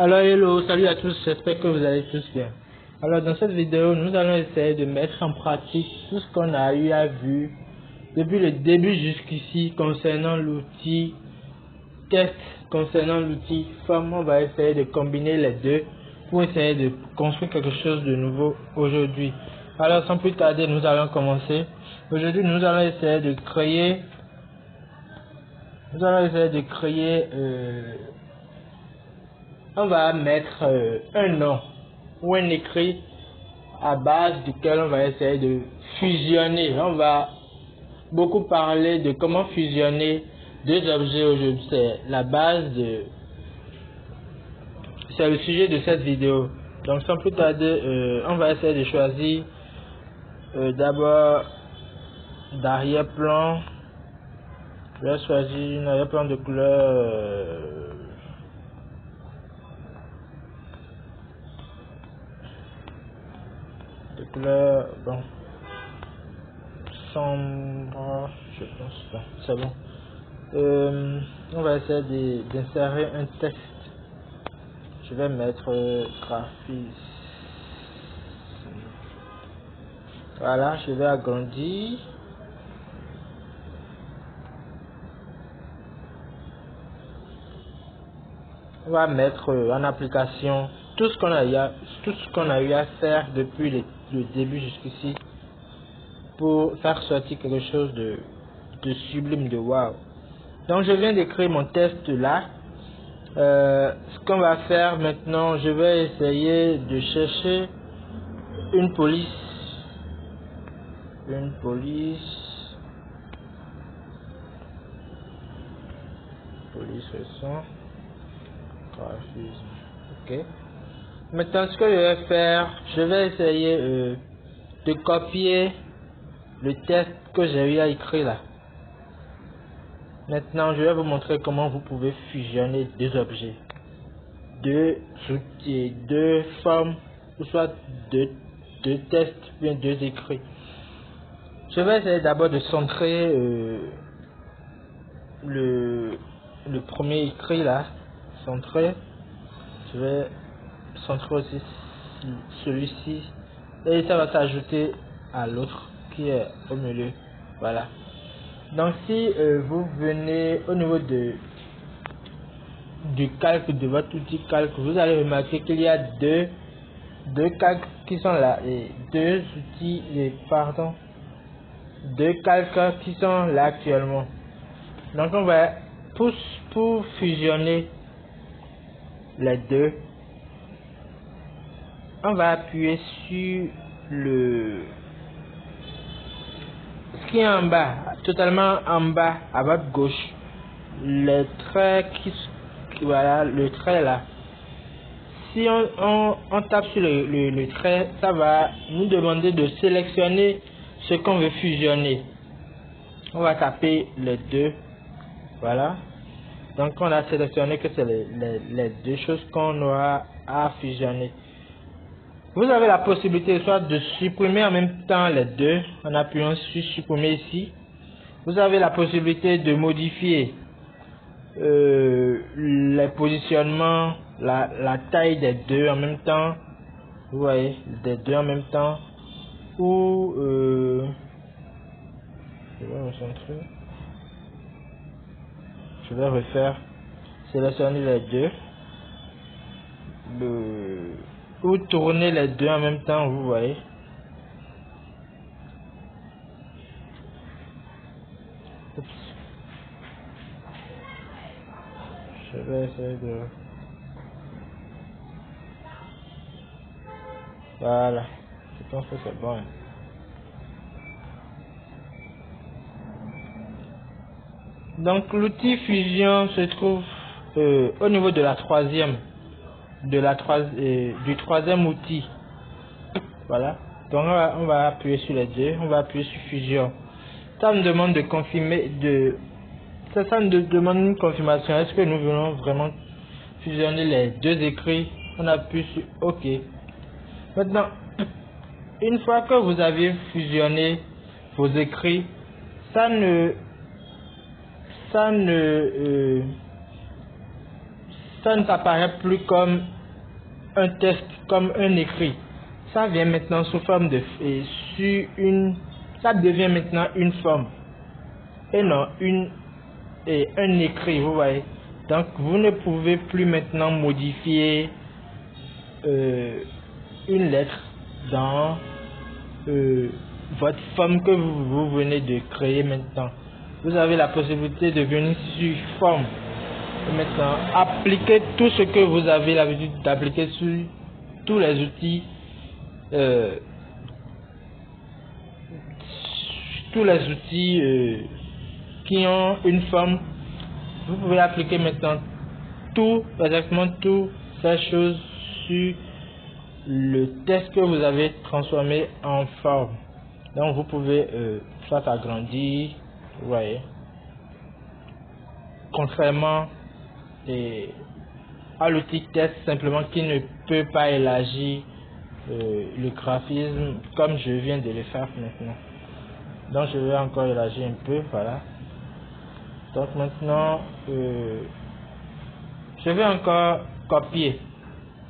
Alors hello, salut à tous, j'espère que vous allez tous bien. Alors dans cette vidéo, nous allons essayer de mettre en pratique tout ce qu'on a eu à vu depuis le début jusqu'ici concernant l'outil test, concernant l'outil form. On va essayer de combiner les deux pour essayer de construire quelque chose de nouveau aujourd'hui. Alors sans plus tarder, nous allons commencer. Aujourd'hui, nous allons essayer de créer on va mettre un nom ou un écrit à base duquel on va essayer de fusionner. On va beaucoup parler de comment fusionner deux objets aujourd'hui. C'est le sujet de cette vidéo. Donc sans plus tarder, on va essayer de choisir d'abord d'arrière-plan. Je vais choisir un arrière-plan de couleur bon, sombre, je pense pas, c'est bon. On va essayer d'insérer un texte. Je vais mettre graphisme. Voilà, je vais agrandir. On va mettre en application tout ce qu'on a eu à faire depuis le début jusqu'ici pour faire sortir quelque chose de sublime, de wow. Donc je viens d'écrire mon test là. Ce qu'on va faire maintenant, je vais essayer de chercher une police récent, graphisme. Ok. Maintenant, ce que je vais faire, je vais essayer de copier le test que j'ai eu à écrire là. Maintenant, je vais vous montrer comment vous pouvez fusionner deux objets, deux outils, deux formes, ou soit deux tests, bien deux écrits. Je vais essayer d'abord de centrer le premier écrit là, centré. Je vais centrer aussi celui-ci et ça va s'ajouter à l'autre qui est au milieu. Voilà. Donc si vous venez au niveau du calque de votre outil calque, vous allez remarquer qu'il y a deux calques qui sont là et deux calques qui sont là actuellement. Donc on va pour fusionner les deux, on va appuyer sur ce qui est en bas, totalement en bas à votre gauche, le trait voilà, le trait là. Si on tape sur le trait, ça va nous demander de sélectionner ce qu'on veut fusionner. On va taper les deux. Voilà. Donc on a sélectionné que c'est les deux choses qu'on aura à fusionner. Vous avez la possibilité soit de supprimer en même temps les deux en appuyant sur supprimer ici. Vous avez la possibilité de modifier les positionnements, la taille des deux en même temps. Vous voyez, des deux en même temps. Ou je vais me centrer. Je vais refaire, sélectionner les deux. Ou tourner les deux en même temps, vous voyez. Oups. Je vais essayer de... Voilà. Je pense que c'est bon. Donc l'outil fusion se trouve au niveau de la troisième. Du troisième outil. Voilà. Donc on va appuyer sur les deux. On va appuyer sur fusion. Ça me demande de confirmer ça me demande une confirmation. Est-ce que nous voulons vraiment fusionner les deux écrits? On appuie sur OK. Maintenant, une fois que vous avez fusionné vos écrits, ça ne ça ne s'apparaît plus comme un test, comme un écrit. Ça vient maintenant sous forme de ça devient maintenant une forme et non un écrit, vous voyez. Donc vous ne pouvez plus maintenant modifier une lettre dans votre forme que vous venez de créer maintenant. Vous avez la possibilité de venir sur forme et maintenant appliquer tout ce que vous avez l'habitude d'appliquer sur tous les outils qui ont une forme. Vous pouvez appliquer maintenant exactement toutes ces choses sur le test que vous avez transformé en forme. Donc vous pouvez soit agrandir, vous voyez, contrairement à l'outil test simplement qui ne peut pas élargir le graphisme comme je viens de le faire maintenant. Donc je vais encore élargir un peu, voilà. Donc maintenant je vais encore copier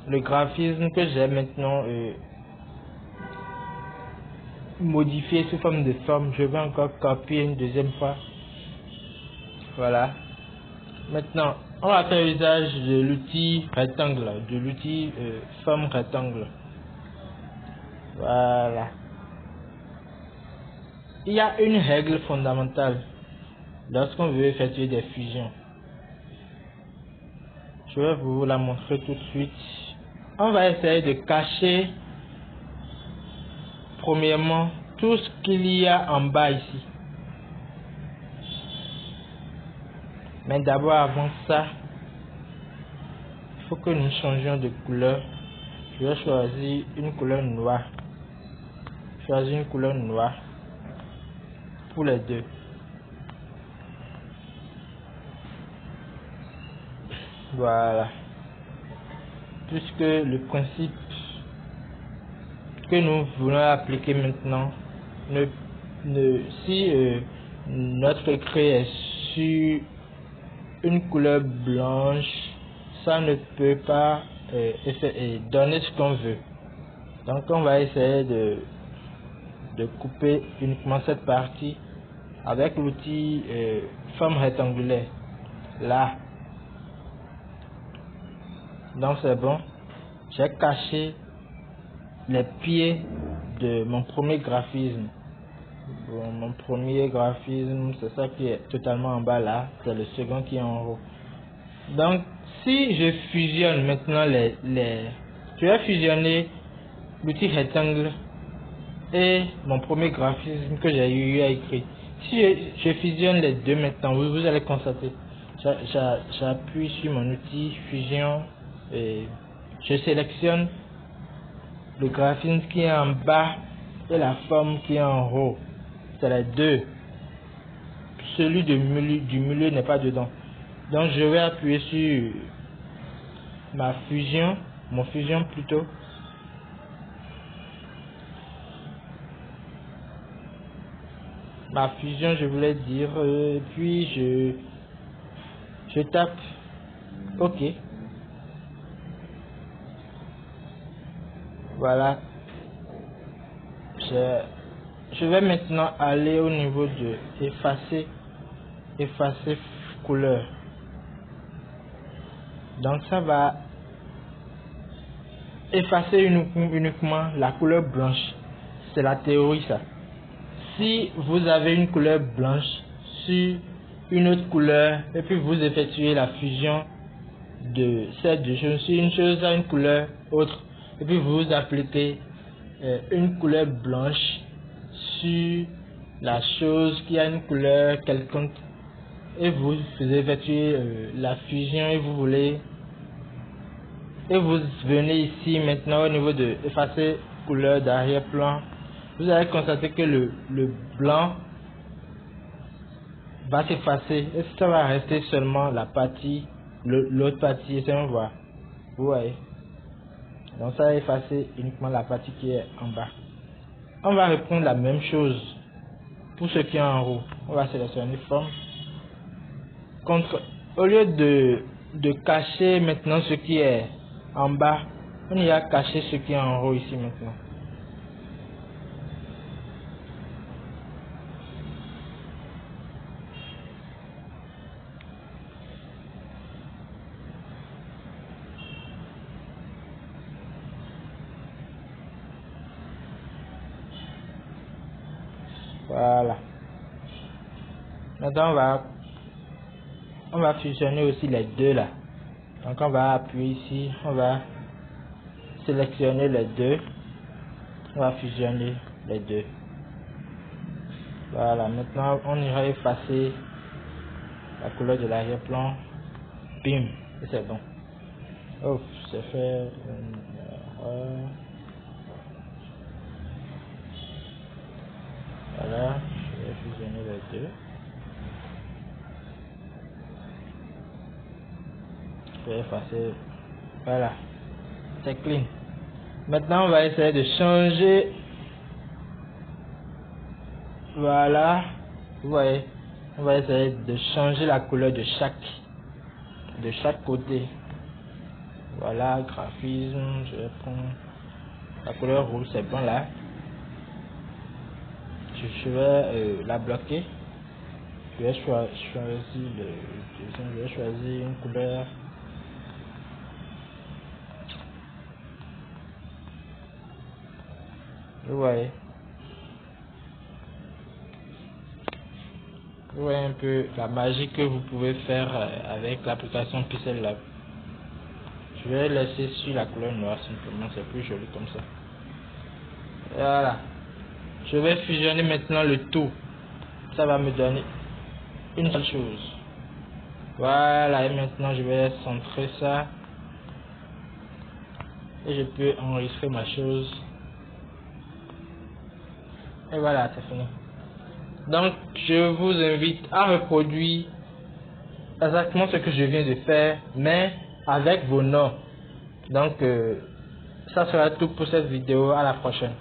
le graphisme que j'ai maintenant modifié sous forme de forme. Je vais encore copier une deuxième fois, voilà. Maintenant on va faire usage de l'outil rectangle, de l'outil forme rectangle, voilà. Il y a une règle fondamentale lorsqu'on veut effectuer des fusions. Je vais vous la montrer tout de suite. On va essayer de cacher premièrement tout ce qu'il y a en bas ici. Mais d'abord, avant ça, il faut que nous changions de couleur. Je vais choisir une couleur noire. Choisir une couleur noire pour les deux. Voilà. Puisque le principe que nous voulons appliquer maintenant, si notre écrit est sur une couleur blanche, ça ne peut pas donner ce qu'on veut. Donc on va essayer de couper uniquement cette partie avec l'outil forme rectangulaire. Là. Donc c'est bon. J'ai caché les pieds de mon premier graphisme. Bon, mon premier graphisme, c'est ça qui est totalement en bas là. C'est le second qui est en haut. Donc si je fusionne maintenant je vais fusionner l'outil rectangle et mon premier graphisme que j'ai eu à écrire. Si je fusionne les deux maintenant, vous allez constater. J'appuie sur mon outil fusion et je sélectionne le graphisme qui est en bas et la forme qui est en haut. C'est les deux. Celui du milieu n'est pas dedans. Donc je vais appuyer sur mon fusion plutôt. Ma fusion, je voulais dire, puis je tape OK. Voilà. Je vais maintenant aller au niveau de effacer couleur. Donc ça va effacer uniquement la couleur blanche. C'est la théorie ça. Si vous avez une couleur blanche sur une autre couleur et puis vous effectuez la fusion de ces deux choses, sur une chose à une couleur autre, et puis vous appliquez une couleur blanche sur la chose qui a une couleur quelconque et vous effectuez la fusion et vous venez ici maintenant au niveau de effacer couleur d'arrière-plan, vous allez constater que le blanc va s'effacer et ça va rester seulement la partie, l'autre partie, et ça on voit. Vous voyez. Donc ça va effacer uniquement la partie qui est en bas. On va reprendre la même chose pour ce qui est en haut. On va sélectionner forme. Au lieu de de cacher maintenant ce qui est en bas. On ira cacher ce qui est en haut ici maintenant. Voilà. Maintenant on va fusionner aussi les deux là. Donc on va appuyer ici, on va sélectionner les deux, on va fusionner les deux. Voilà, maintenant on ira effacer la couleur de l'arrière-plan. Bim, et c'est bon. Oh, c'est fait. Voilà, je vais fusionner les deux. Je vais effacer. Voilà, c'est clean. Maintenant on va essayer de changer. Voilà, vous voyez, on va essayer de changer la couleur de chaque côté. Voilà, graphisme, je vais prendre la couleur rouge, c'est bon là. Je vais la bloquer. Je vais choisir une couleur. Vous voyez un peu la magie que vous pouvez faire avec l'application Pixel Lab. Je vais laisser sur la couleur noire simplement, c'est plus joli comme ça. Voilà. Je vais fusionner maintenant le tout. Ça va me donner une seule chose. Voilà, et maintenant je vais centrer ça. Et je peux enregistrer ma chose. Et voilà, c'est fini. Donc, je vous invite à reproduire exactement ce que je viens de faire, mais avec vos noms. Donc, ça sera tout pour cette vidéo. À la prochaine.